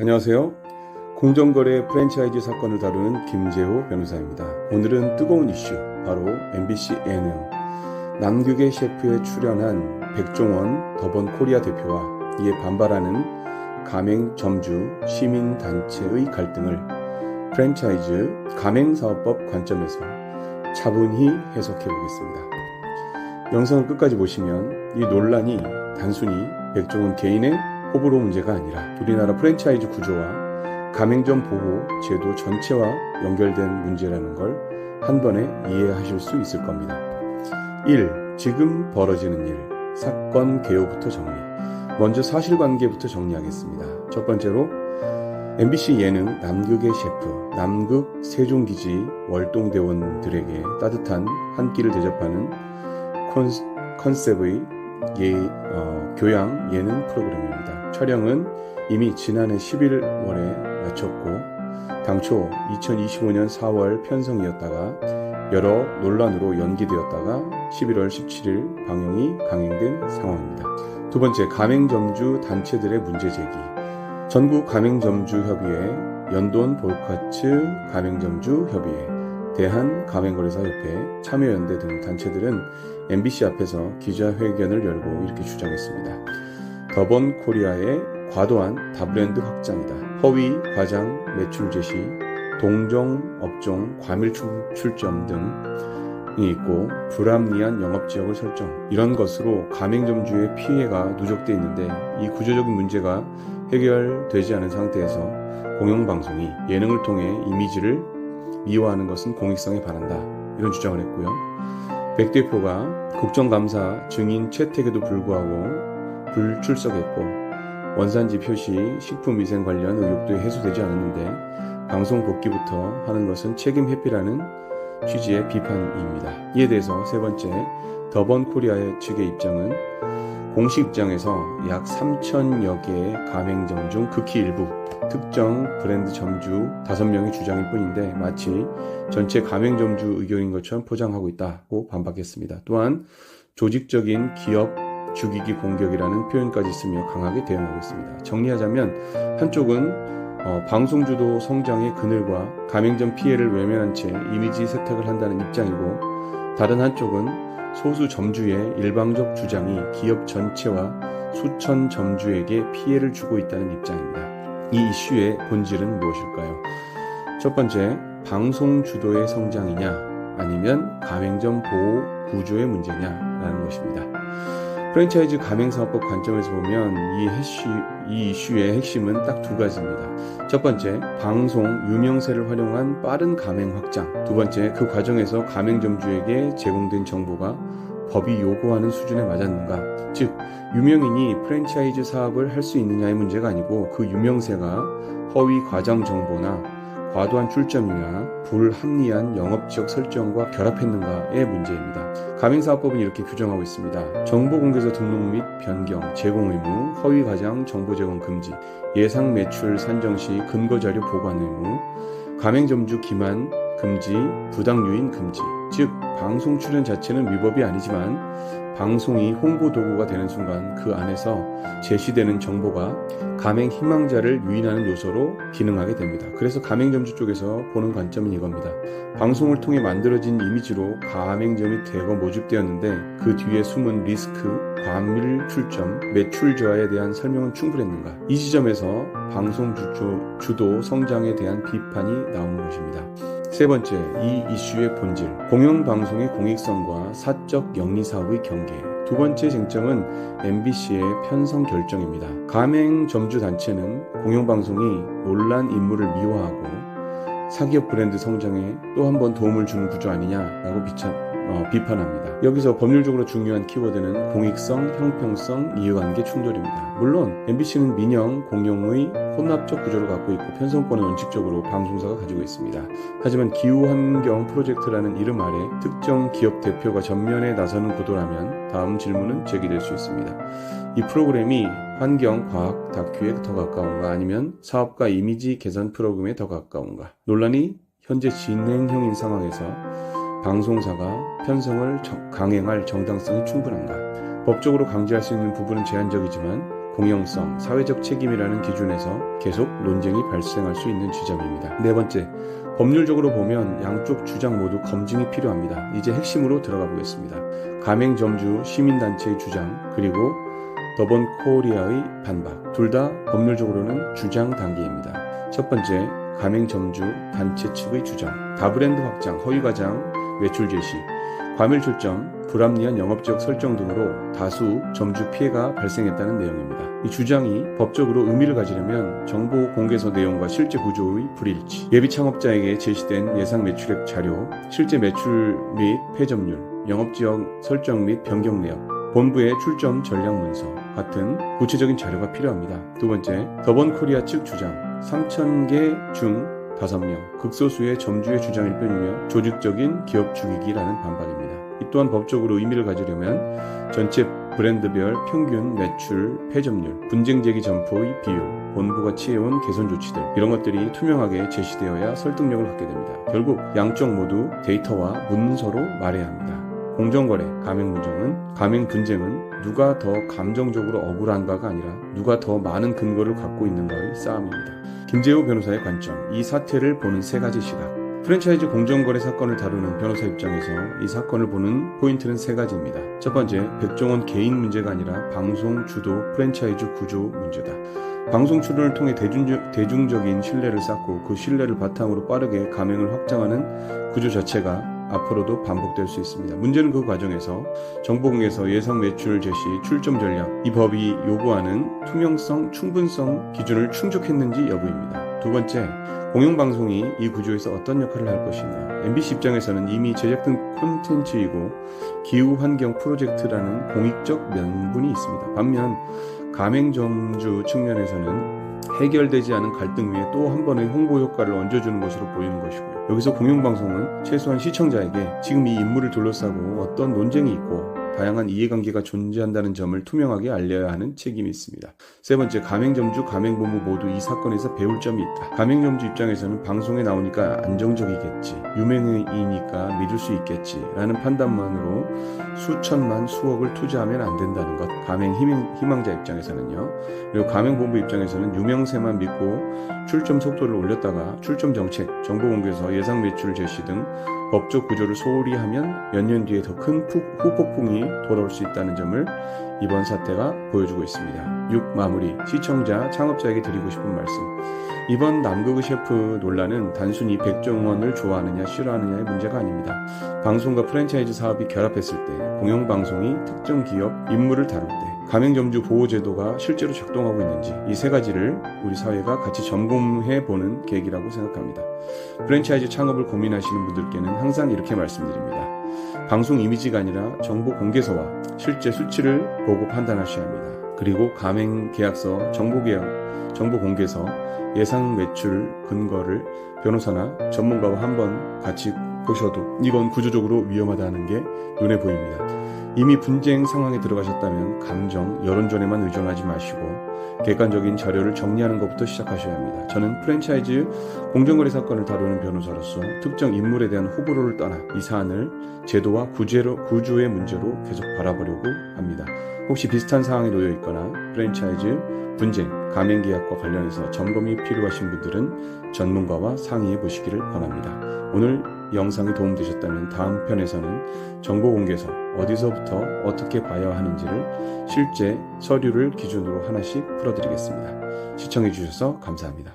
안녕하세요. 공정거래 프랜차이즈 사건을 다루는 김재호 변호사입니다. 오늘은 뜨거운 이슈, 바로 MBC 예능 남극의 셰프에 출연한 백종원 더번코리아 대표와 이에 반발하는 가맹점주 시민단체의 갈등을 프랜차이즈 가맹사업법 관점에서 차분히 해석해 보겠습니다. 영상을 끝까지 보시면 이 논란이 단순히 백종원 개인의 호불호 문제가 아니라 우리나라 프랜차이즈 구조와 가맹점 보호 제도 전체와 연결된 문제라는 걸 한 번에 이해하실 수 있을 겁니다. 1. 지금 벌어지는 일, 사건 개요부터 정리. 먼저 사실관계부터 정리하겠습니다. 첫 번째로 MBC 예능 남극의 셰프, 남극 세종기지 월동대원들에게 따뜻한 한 끼를 대접하는 컨셉의 교양 예능 프로그램입니다. 촬영은 이미 지난해 11월에 마쳤고 당초 2025년 4월 편성이었다가 여러 논란으로 연기되었다가 11월 17일 방영이 강행된 상황입니다. 두 번째, 가맹점주 단체들의 문제 제기. 전국 가맹점주협의회, 연돈 볼카츠 가맹점주협의회, 대한가맹거래사협회, 참여연대 등 단체들은 MBC 앞에서 기자회견을 열고 이렇게 주장했습니다. 더번코리아의 과도한 다브랜드 확장이다. 허위 과장 매출 제시, 동종 업종 과밀 출점 등이 있고 불합리한 영업지역을 설정, 이런 것으로 가맹점주의 피해가 누적되어 있는데 이 구조적인 문제가 해결되지 않은 상태에서 공영방송이 예능을 통해 이미지를 미화하는 것은 공익성에 반한다, 이런 주장을 했고요. 백 대표가 국정감사 증인 채택에도 불구하고 불출석했고 원산지 표시 식품위생 관련 의혹도 해소되지 않았는데 방송 복귀부터 하는 것은 책임 회피라는 취지의 비판입니다. 이에 대해서 세 번째, 더번코리아의 측의 입장은 공식 입장에서 약 3,000여 개의 가맹점 중 극히 일부 특정 브랜드 점주 5명의 주장일 뿐인데 마치 전체 가맹점주 의견인 것처럼 포장하고 있다고 반박했습니다. 또한 조직적인 기업 죽이기 공격이라는 표현까지 쓰며 강하게 대응하고 있습니다. 정리하자면 한쪽은 방송주도 성장의 그늘과 가맹점 피해를 외면한 채 이미지 세탁을 한다는 입장이고, 다른 한쪽은 소수 점주의 일방적 주장이 기업 전체와 수천 점주에게 피해를 주고 있다는 입장입니다. 이 이슈의 본질은 무엇일까요? 첫 번째, 방송 주도의 성장이냐 아니면 가맹점 보호 구조의 문제냐라는 것입니다. 프랜차이즈 가맹사업법 관점에서 보면 이 이슈의 핵심은 딱 두 가지입니다. 첫 번째, 방송 유명세를 활용한 빠른 가맹 확장. 두 번째, 그 과정에서 가맹점주에게 제공된 정보가 법이 요구하는 수준에 맞았는가. 즉, 유명인이 프랜차이즈 사업을 할 수 있느냐의 문제가 아니고 그 유명세가 허위 과장 정보나 과도한 출점이나 불합리한 영업지역 설정과 결합했는가의 문제입니다. 가맹사업법은 이렇게 규정하고 있습니다. 정보공개서 등록 및 변경, 제공 의무, 허위 과장 정보 제공 금지, 예상 매출 산정 시 근거자료 보관 의무, 가맹점주 기만 금지, 부당 유인 금지. 즉, 방송 출연 자체는 위법이 아니지만 방송이 홍보 도구가 되는 순간 그 안에서 제시되는 정보가 가맹 희망자를 유인하는 요소로 기능하게 됩니다. 그래서 가맹점주 쪽에서 보는 관점은 이겁니다. 방송을 통해 만들어진 이미지로 가맹점이 대거 모집되었는데 그 뒤에 숨은 리스크, 과밀 출점, 매출 저하에 대한 설명은 충분했는가? 이 지점에서 방송 주도 성장에 대한 비판이 나오는 것입니다. 세 번째, 이 이슈의 본질, 공영방송의 공익성과 사적 영리사업의 경계. 두 번째 쟁점은 MBC의 편성 결정입니다. 가맹점주 단체는 공영방송이 논란 인물을 미화하고 사기업 브랜드 성장에 또 한 번 도움을 주는 구조 아니냐라고 비판합니다. 여기서 법률적으로 중요한 키워드는 공익성, 형평성, 이해관계 충돌입니다. 물론 MBC는 민영, 공영의 혼합적 구조를 갖고 있고 편성권은 원칙적으로 방송사가 가지고 있습니다. 하지만 기후환경 프로젝트라는 이름 아래 특정 기업 대표가 전면에 나서는 구도라면 다음 질문은 제기될 수 있습니다. 이 프로그램이 환경, 과학, 다큐에 더 가까운가 아니면 사업가 이미지 개선 프로그램에 더 가까운가? 논란이 현재 진행형인 상황에서 방송사가 편성을 강행할 정당성이 충분한가? 법적으로 강제할 수 있는 부분은 제한적이지만 공영성, 사회적 책임이라는 기준에서 계속 논쟁이 발생할 수 있는 지점입니다. 네 번째, 법률적으로 보면 양쪽 주장 모두 검증이 필요합니다. 이제 핵심으로 들어가 보겠습니다. 가맹점주 시민단체의 주장, 그리고 더본 코리아의 반박. 둘 다 법률적으로는 주장 단계입니다. 첫 번째, 가맹점주 단체 측의 주장. 다브랜드 확장, 허위과장, 매출 제시, 과밀 출점, 불합리한 영업지역 설정 등으로 다수 점주 피해가 발생했다는 내용입니다. 이 주장이 법적으로 의미를 가지려면 정보 공개서 내용과 실제 구조의 불일치, 예비 창업자에게 제시된 예상 매출액 자료, 실제 매출 및 폐점률, 영업지역 설정 및 변경 내역, 본부의 출점 전략 문서 같은 구체적인 자료가 필요합니다. 두 번째, 더본 코리아 측 주장. 3,000개 중 5명, 극소수의 점주의 주장일 뿐이며 조직적인 기업 죽이기라는 반박입니다. 이 또한 법적으로 의미를 가지려면 전체 브랜드별 평균 매출, 폐점률, 분쟁 제기 점포의 비율, 본부가 취해온 개선 조치들, 이런 것들이 투명하게 제시되어야 설득력을 갖게 됩니다. 결국 양쪽 모두 데이터와 문서로 말해야 합니다. 공정거래, 가맹 분쟁은 누가 더 감정적으로 억울한가가 아니라 누가 더 많은 근거를 갖고 있는가의 싸움입니다. 김재호 변호사의 관점, 이 사태를 보는 세 가지 시각. 프랜차이즈 공정거래 사건을 다루는 변호사 입장에서 이 사건을 보는 포인트는 세 가지입니다. 첫 번째, 백종원 개인 문제가 아니라 방송 주도 프랜차이즈 구조 문제다. 방송 출연을 통해 대중적인 신뢰를 쌓고 그 신뢰를 바탕으로 빠르게 가맹을 확장하는 구조 자체가 앞으로도 반복될 수 있습니다. 문제는 그 과정에서 정보공개서, 예상 매출 제시, 출점 전략, 이 법이 요구하는 투명성, 충분성 기준을 충족했는지 여부입니다. 두 번째, 공영방송이 이 구조에서 어떤 역할을 할 것인가. MBC 입장에서는 이미 제작된 콘텐츠이고 기후환경 프로젝트라는 공익적 면분이 있습니다. 반면 가맹점주 측면에서는 해결되지 않은 갈등 위에 또 한 번의 홍보 효과를 얹어주는 것으로 보이는 것이고요. 여기서 공영방송은 최소한 시청자에게 지금 이 인물을 둘러싸고 어떤 논쟁이 있고 다양한 이해관계가 존재한다는 점을 투명하게 알려야 하는 책임이 있습니다. 세 번째, 가맹점주, 가맹본부 모두 이 사건에서 배울 점이 있다. 가맹점주 입장에서는 방송에 나오니까 안정적이겠지, 유명인이니까 믿을 수 있겠지 라는 판단만으로 수천만, 수억을 투자하면 안 된다는 것. 가맹 희망자 입장에서는요. 그리고 가맹본부 입장에서는 유명세만 믿고 출점 속도를 올렸다가 출점 정책, 정보공개서, 예상 매출 제시 등 법적 구조를 소홀히 하면 몇 년 뒤에 더 큰 후폭풍이 돌아올 수 있다는 점을 이번 사태가 보여주고 있습니다. 6. 마무리. 시청자, 창업자에게 드리고 싶은 말씀. 이번 남극의 셰프 논란은 단순히 백종원을 좋아하느냐 싫어하느냐의 문제가 아닙니다. 방송과 프랜차이즈 사업이 결합했을 때, 공영방송이 특정 기업, 인물을 다룰 때, 가맹점주 보호제도가 실제로 작동하고 있는지, 이 세 가지를 우리 사회가 같이 점검해보는 계기라고 생각합니다. 프랜차이즈 창업을 고민하시는 분들께는 항상 이렇게 말씀드립니다. 방송 이미지가 아니라 정보 공개서와 실제 수치를 보고 판단하셔야 합니다. 그리고 가맹 계약서, 정보 공개서, 예상 매출 근거를 변호사나 전문가와 한번 같이 보셔도 이건 구조적으로 위험하다는 게 눈에 보입니다. 이미 분쟁 상황에 들어가셨다면 감정, 여론전에만 의존하지 마시고 객관적인 자료를 정리하는 것부터 시작하셔야 합니다. 저는 프랜차이즈 공정거래 사건을 다루는 변호사로서 특정 인물에 대한 호불호를 떠나 이 사안을 제도와 구조의 문제로 계속 바라보려고 합니다. 혹시 비슷한 상황에 놓여 있거나 프랜차이즈 분쟁, 가맹계약과 관련해서 점검이 필요하신 분들은 전문가와 상의해 보시기를 권합니다. 오늘 영상이 도움되셨다면 다음 편에서는 정보공개서 어디서부터 어떻게 봐야 하는지를 실제 서류를 기준으로 하나씩 풀어드리겠습니다. 시청해 주셔서 감사합니다.